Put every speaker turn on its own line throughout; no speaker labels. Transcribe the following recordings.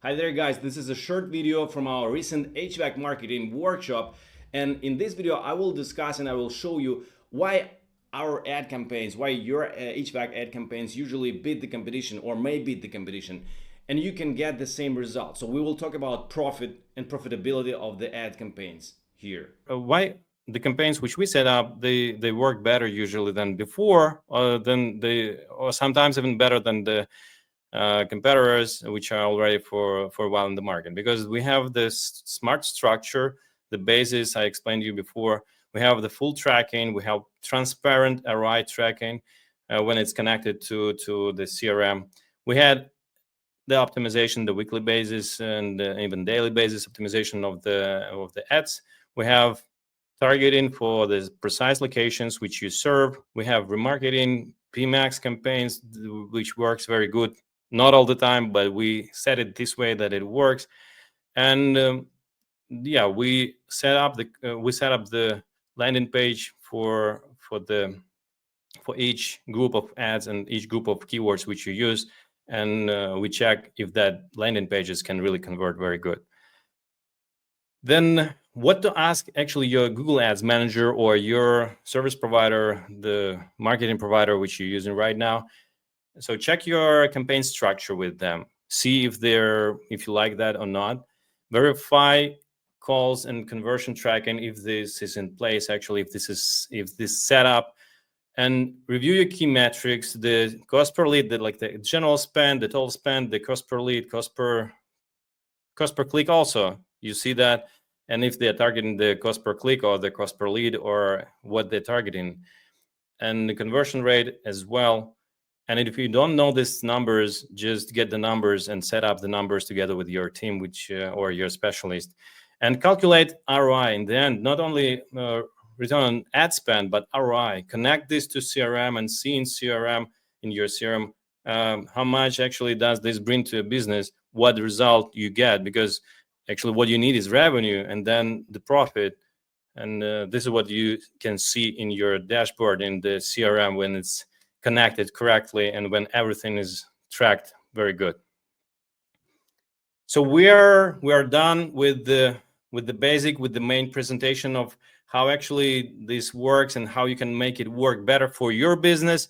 Hi there guys, this is a short video from our recent HVAC marketing workshop, and in this video I will discuss and I will show you why our ad campaigns, why your HVAC ad campaigns usually beat the competition or may beat the competition, and you can get the same result. So we will talk about profit and profitability of the ad campaigns here.
Why the campaigns which we set up, they work better usually than before, or sometimes even better than the competitors which are already for a while in the market, because we have this smart structure, the basis I explained to you before. We have the full tracking, we have transparent ROI tracking when it's connected to the CRM. We had the optimization, the weekly basis and even daily basis optimization of the ads. We have targeting for the precise locations which you serve. We have remarketing, PMAX campaigns, which works very good. Not all the time, but we set it this way that it works. And yeah, we set up the landing page for each group of ads and each group of keywords which you use, and we check if that landing pages can really convert very good. Then what to ask actually your Google Ads manager or your service provider, the marketing provider which you're using right now. So check your campaign structure with them. See if you like that or not. Verify calls and conversion tracking if this is in place, actually, if this set up, and review your key metrics, the cost per lead, the general spend, the total spend, the cost per lead, cost per click also. You see that, and if they're targeting the cost per click or the cost per lead or what they're targeting, and the conversion rate as well. And if you don't know these numbers, just get the numbers and set up the numbers together with your team, or your specialist, and calculate ROI in the end. Not only return on ad spend, but ROI. Connect this to CRM and see in your CRM how much actually does this bring to a business, what result you get, because actually what you need is revenue and then the profit. And this is what you can see in your dashboard in the CRM when it's connected correctly and when everything is tracked very good. So we are done with the main presentation of how actually this works and how you can make it work better for your business.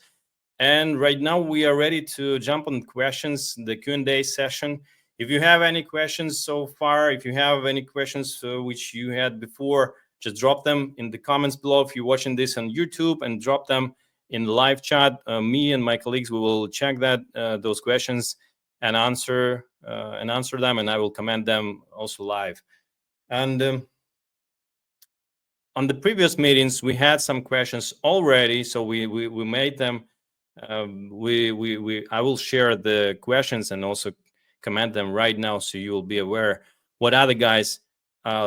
And right now we are ready to jump on questions, the Q&A session. If you have any questions so far, if you have any questions which you had before, just drop them in the comments below if you're watching this on YouTube, and drop them in the live chat. Me and my colleagues, we will check those questions and answer them, and I will comment them also live. And on the previous meetings, we had some questions already, so we made them. I will share the questions and also comment them right now, so you will be aware what other guys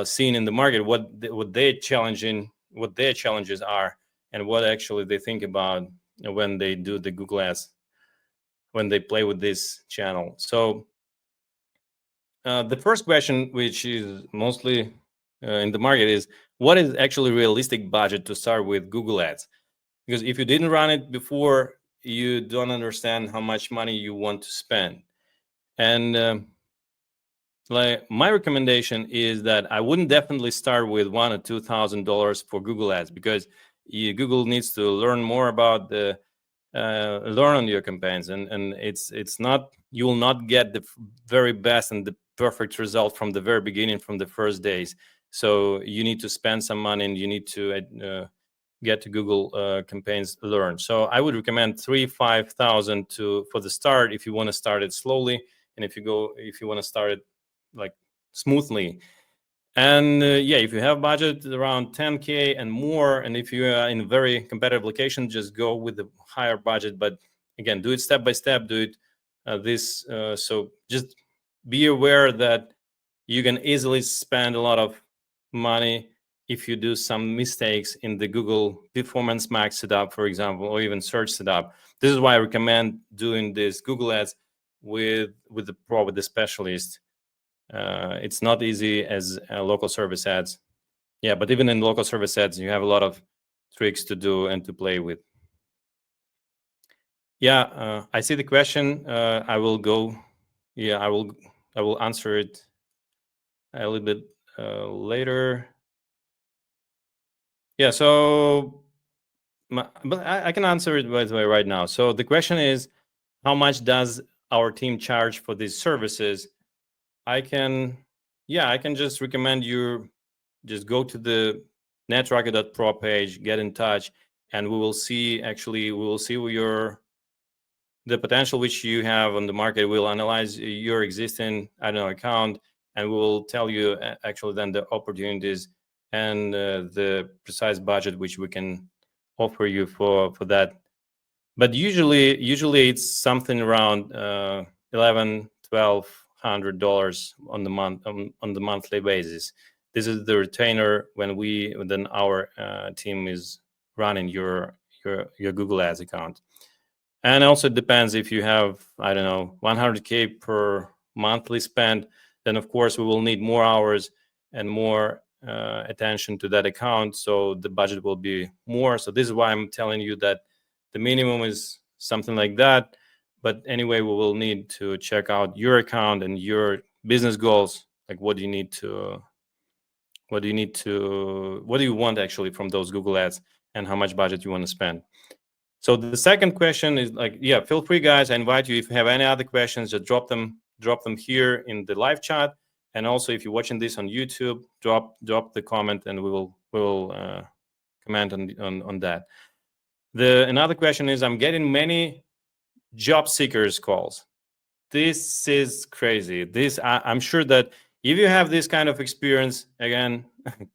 seeing in the market, what their challenges are, and what actually they think about when they do the Google Ads, when they play with this channel. So the first question, which is mostly in the market, is what is actually realistic budget to start with Google Ads? Because if you didn't run it before, you don't understand how much money you want to spend. And like my recommendation is that I wouldn't definitely start with $1,000 or $2,000 for Google Ads, because Google needs to learn more about learn on your campaigns, and it's not, you will not get the very best and the perfect result from the very beginning, from the first days. So you need to spend some money and you need to get to Google campaigns learn. So I would recommend $3,000-$5,000 for the start if you want to start it slowly, and if you want to start it like smoothly. And yeah, if you have budget around 10K and more, and if you are in a very competitive location, just go with the higher budget. But again, do it step by step. Do it so just be aware that you can easily spend a lot of money if you do some mistakes in the Google Performance Max setup, for example, or even search setup. This is why I recommend doing this Google Ads with the specialist. It's not easy as local service ads. Yeah, but even in local service ads, you have a lot of tricks to do and to play with. Yeah, I see the question. I will I will answer it a little bit later. Yeah, so but I can answer it by the way right now. So the question is, how much does our team charge for these services? I can just recommend you just go to the Netrocket.pro page, get in touch, and we will see the potential which you have on the market. We'll analyze your existing account, and we will tell you actually then the opportunities and the precise budget which we can offer you for that. But usually it's something around $1,100-$1,200 on the monthly basis. This is the retainer when our team is running your Google Ads account. And also it depends if you have 100K per monthly spend, then of course we will need more hours and more attention to that account, so the budget will be more. So this is why I'm telling you that the minimum is something like that. But anyway, we will need to check out your account and your business goals, like what do you want actually from those Google Ads, and how much budget you want to spend. So the second question is feel free, guys. I invite you, if you have any other questions, just drop them here in the live chat. And also, if you're watching this on YouTube, drop the comment, and we will comment on that. Another question is, I'm getting many job seekers calls. This is crazy. I'm sure that if you have this kind of experience, again,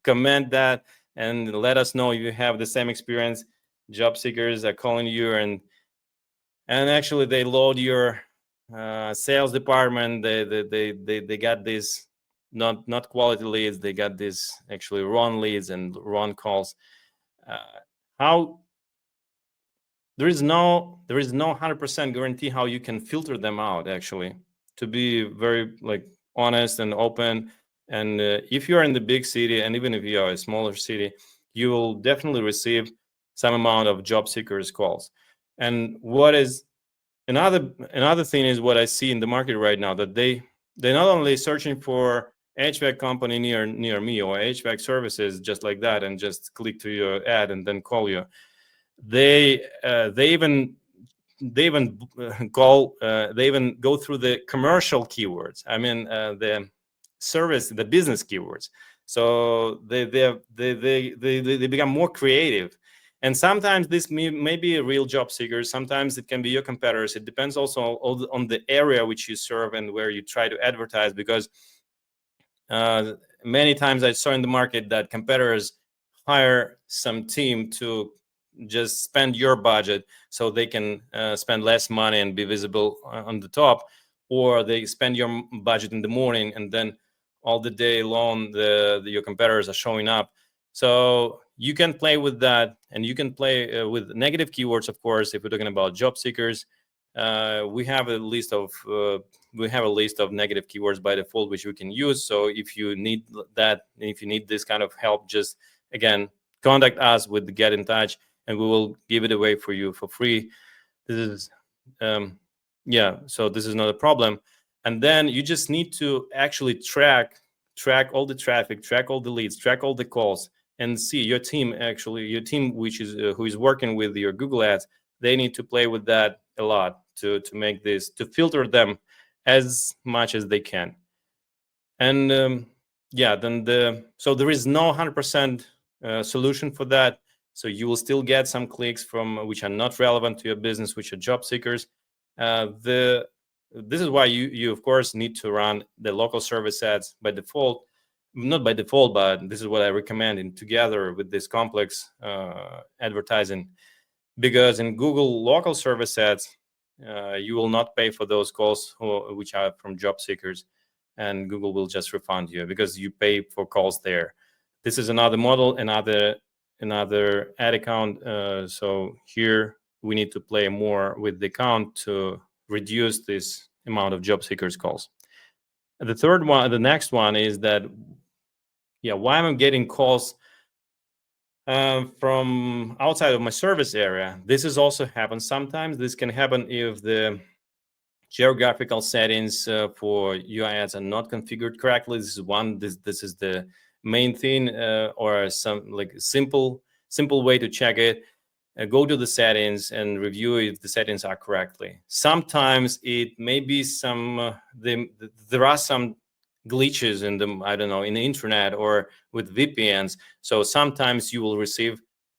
comment that and let us know if you have the same experience. Job seekers are calling you, and actually they load your sales department. They got this not quality leads. They got this actually wrong leads and wrong calls. How there is no 100% guarantee how you can filter them out, actually, to be very honest and open. And if you're in the big city, and even if you are a smaller city, you will definitely receive some amount of job seekers calls. And what is another thing is what I see in the market right now, that they're not only searching for HVAC company near me or HVAC services just like that and just click to your ad and then call you. They even go through the commercial keywords. I mean, the business keywords. So they become more creative. And sometimes this may be a real job seekers. Sometimes it can be your competitors. It depends also on the area which you serve and where you try to advertise. Because many times I saw in the market that competitors hire some team to just spend your budget so they can spend less money and be visible on the top, or they spend your budget in the morning and then all the day long your competitors are showing up. So you can play with that, and you can play with negative keywords, of course. If we're talking about job seekers, we have a list of negative keywords by default which we can use. So if you need that, if you need this kind of help, just again contact us with the Get in Touch, and we will give it away for you for free. This is so this is not a problem. And then you just need to actually track all the traffic, track all the leads, track all the calls, and see your team which is who is working with your Google Ads. They need to play with that a lot to make this, to filter them as much as they can. And so there is no 100% solution for that. So you will still get some clicks from which are not relevant to your business, which are job seekers. This is why you of course need to run the local service ads by default. Not by default, but this is what I recommend in together with this complex advertising. Because in Google local service ads, you will not pay for those calls which are from job seekers, and Google will just refund you because you pay for calls there. This is another model, another ad account. So here we need to play more with the account to reduce this amount of job seekers calls. The next one is that, why am I getting calls from outside of my service area? This is also happens sometimes. This can happen if the geographical settings for your ads are not configured correctly. This is one. This is the main thing, or some like simple way to check it. Go to the settings and review if the settings are correctly. Sometimes it may be some there are some glitches in them, I don't know, in the internet or with VPNs. So sometimes you will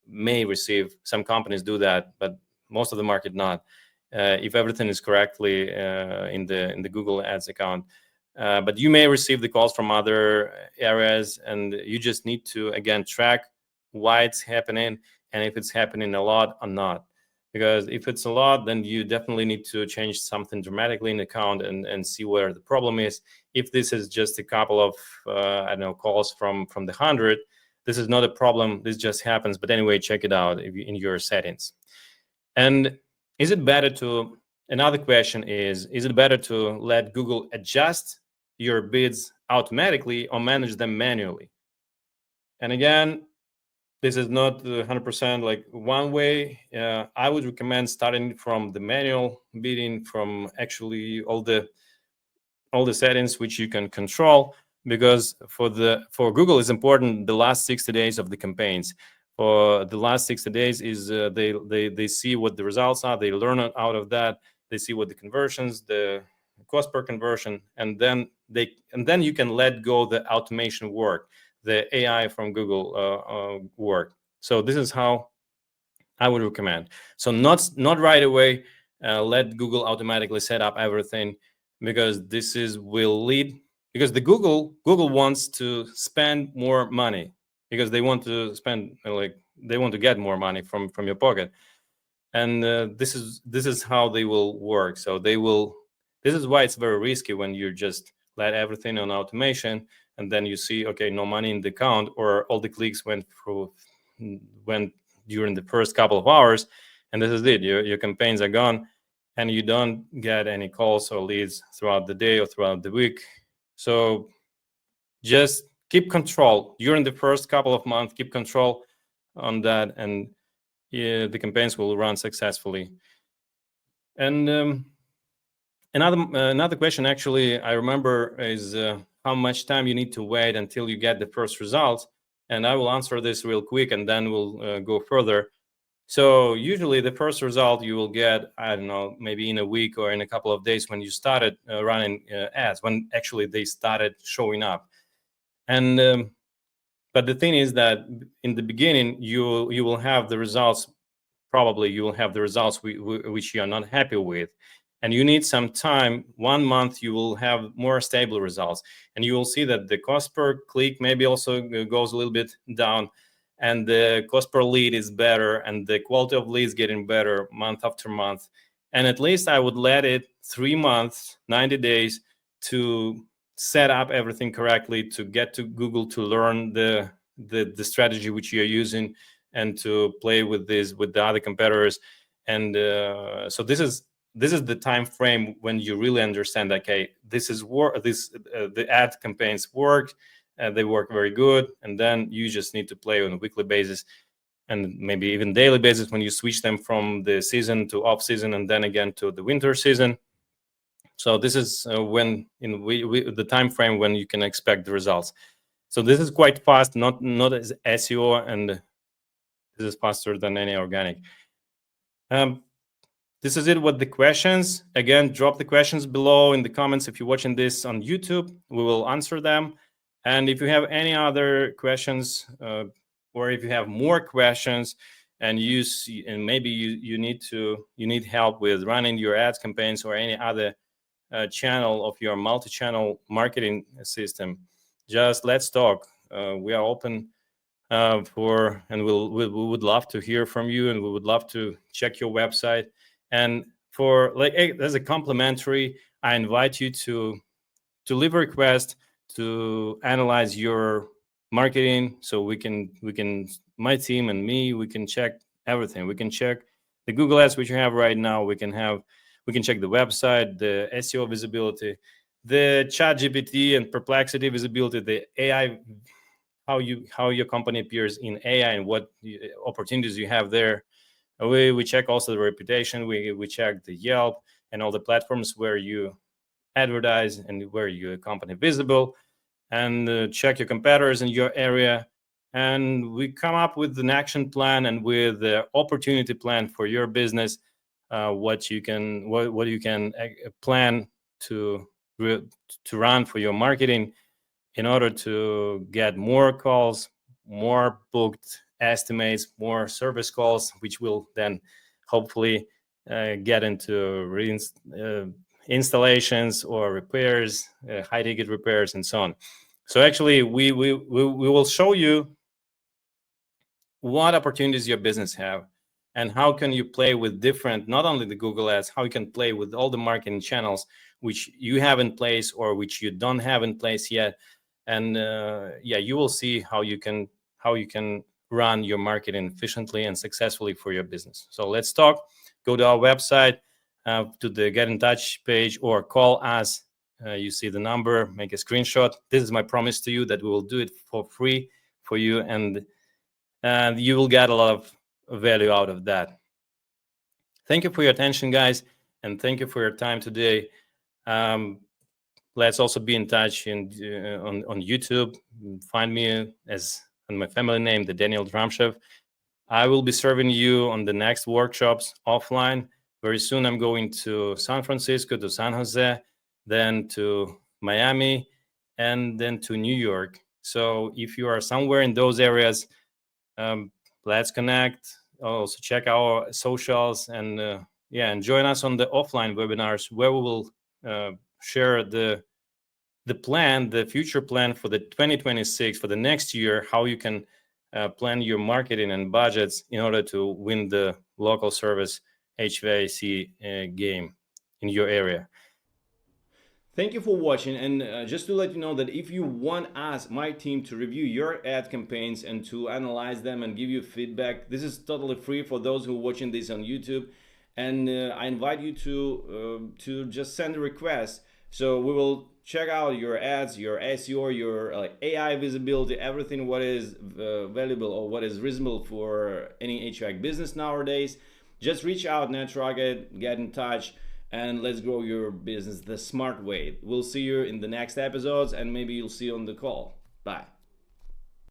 may receive, some companies do that, but most of the market not. If everything is correctly in the Google Ads account. But you may receive the calls from other areas, and you just need to, again, track why it's happening and if it's happening a lot or not. Because if it's a lot, then you definitely need to change something dramatically in the account and see where the problem is. If this is just a couple of, I don't know, calls from the 100, this is not a problem. This just happens. But anyway, check it out in your settings. And is it better to, another question is it better to let Google adjust your bids automatically or manage them manually? And again, this is not 100% like one way. I would recommend starting from the manual bidding, from actually all the settings which you can control, because for Google it's important the last 60 days of the campaigns. For the last 60 days is they see what the results are, they learn out of that, they see what the conversions, the cost per conversion, and then you can let go the automation work, the AI from Google work. So this is how I would recommend. So not right away let Google automatically set up everything, because this will lead, because the Google wants to spend more money, because they want to spend they want to get more money from your pocket, and this is how they will work. So this is why it's very risky when you just let everything on automation, and then you see, okay, no money in the account, or all the clicks went during the first couple of hours, and this is it. Your campaigns are gone, and you don't get any calls or leads throughout the day or throughout the week. So just keep control during the first couple of months. Keep control on that, and the campaigns will run successfully. And another question, actually, I remember, is how much time you need to wait until you get the first results. And I will answer this real quick, and then we'll go further. So usually the first result you will get, I don't know, maybe in a week or in a couple of days when you started running ads, when actually they started showing up. And but the thing is that in the beginning you will have the results. Probably you will have the results which you are not happy with, and you need some time. 1 month you will have more stable results, and you will see that the cost per click maybe also goes a little bit down, and the cost per lead is better, and the quality of leads getting better month after month. And at least I would let it 3 months, 90 days to set up everything correctly, to get to Google, to learn the strategy which you're using, and to play with the other competitors. And so this is the time frame when you really understand, okay, the ad campaigns work, they work very good, and then you just need to play on a weekly basis, and maybe even daily basis, when you switch them from the season to off season, and then again to the winter season. So this is when the time frame when you can expect the results. So this is quite fast, not as SEO, and this is faster than any organic. This is it with the questions. Again, drop the questions below in the comments. If you're watching this on YouTube, we will answer them. And if you have any other questions, or if you have more questions, and maybe you need help with running your ads campaigns or any other channel of your multi-channel marketing system, just let's talk. We are open and we would love to hear from you, and we would love to check your website. And as a complimentary, I invite you to leave a request to analyze your marketing, so we can my team and me, we can check everything. We can check the Google Ads which you have right now. We can check the website, the SEO visibility, the ChatGPT and Perplexity visibility, the AI, how your company appears in AI, and what opportunities you have there. We check also the reputation. We check the Yelp, and all the platforms where you advertise and where your company visible, and check your competitors in your area. And we come up with an action plan and with the opportunity plan for your business, what you can plan to run for your marketing in order to get more calls, more booked estimates, more service calls, which will then hopefully get into installations or repairs, high ticket repairs, and so on. So actually, we will show you what opportunities your business have and how can you play with different, not only the Google Ads, how you can play with all the marketing channels which you have in place or which you don't have in place yet. And you will see how you can run your marketing efficiently and successfully for your business. So let's talk. Go to our website, to the Get in Touch page, or call us. You see the number, make a screenshot. This is my promise to you that we will do it for free for you, and you will get a lot of value out of that. Thank you for your attention, guys, and thank you for your time today. Let's also be in touch on YouTube. Find me as on my family name, the Daniel Dramshev. I will be serving you on the next workshops offline. Very soon I'm going to San Francisco, to San Jose, then to Miami, and then to New York. So if you are somewhere in those areas, let's connect. Also check our socials, and and join us on the offline webinars where we will share the plan, the future plan for the 2026, for the next year, how you can plan your marketing and budgets in order to win the local service HVAC game in your area.
Thank you for watching, and just to let you know that if you want us, my team, to review your ad campaigns and to analyze them and give you feedback, this is totally free for those who are watching this on YouTube. And I invite you to just send a request. So we will check out your ads, your SEO, your AI visibility, everything what is valuable or what is reasonable for any HVAC business nowadays. Just reach out, Netrocket, get in touch, and let's grow your business the smart way. We'll see you in the next episodes, and maybe you'll see you on the call. Bye.